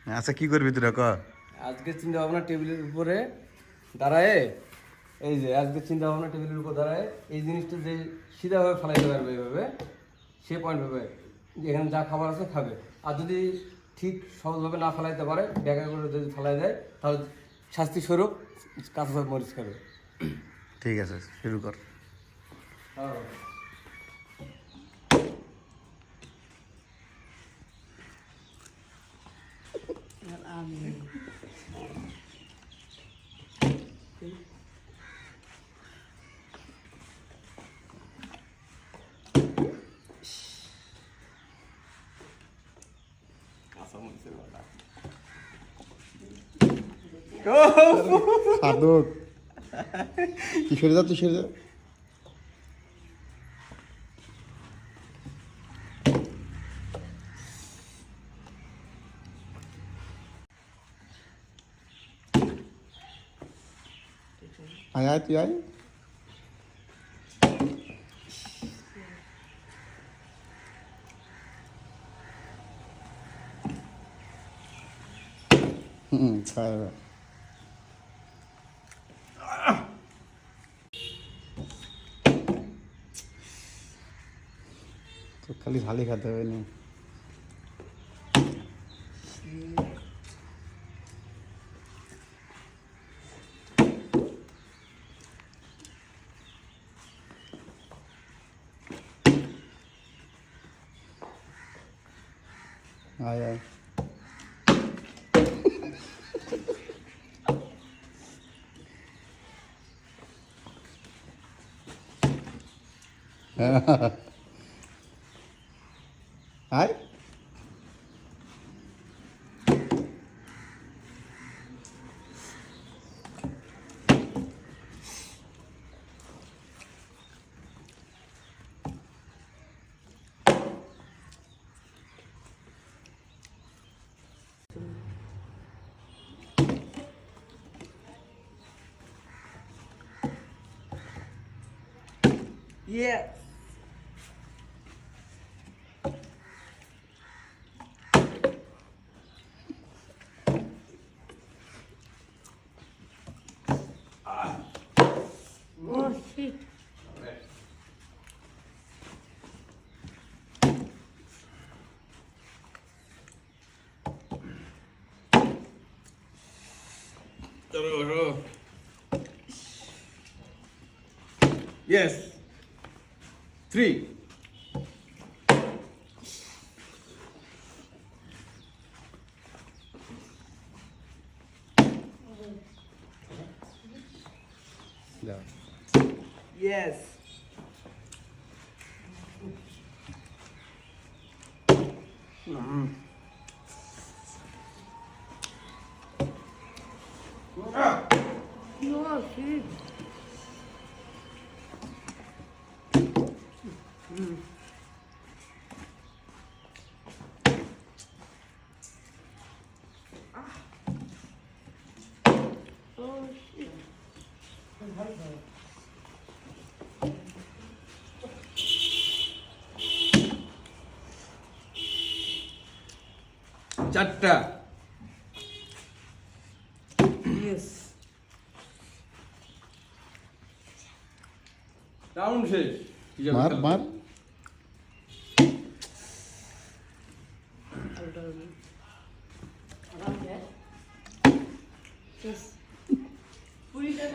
আচ্ছা কি করবি তোরা ক? আজকে চিন্তা ভাবনা টেবিলের উপরে দাঁড়ায়, এই যে আজকে চিন্তা ভাবনা টেবিলের উপর দাঁড়ায় এই জিনিসটা যে সিধাভাবে ফেলাইতে পারবে এইভাবে, সে পয়েন্ট হবে এখানে যা খাবার আছে খাবে। আর যদি ঠিক সহজভাবে না ফেলাইতে পারে, ব্যাগা করে যদি ফেলাই দেয়, তাহলে শাস্তি স্বরূপ কাঁচা মরিচ খাবে। ঠিক আছে, শুরু কর। হ্যাঁ সাধক তুই সরে যা, তুই সরে যা। আয় আয়, তুই আয়। খায় তো খালি ঝালি খেতে হবে না। আয় আয়। আয়। Yeah. Oh shit. Yes. 3. যাও। Yes. No shit. Oh shit. চারটা। Yes. রাউন্ড শেষ। মার মার।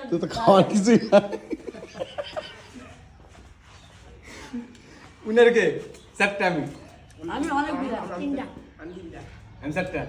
তুই তো খাওয়ার কিছুই নাই। উনারকে চারটা আমি আমি অনেক বিরা তিনটা আমি চারটা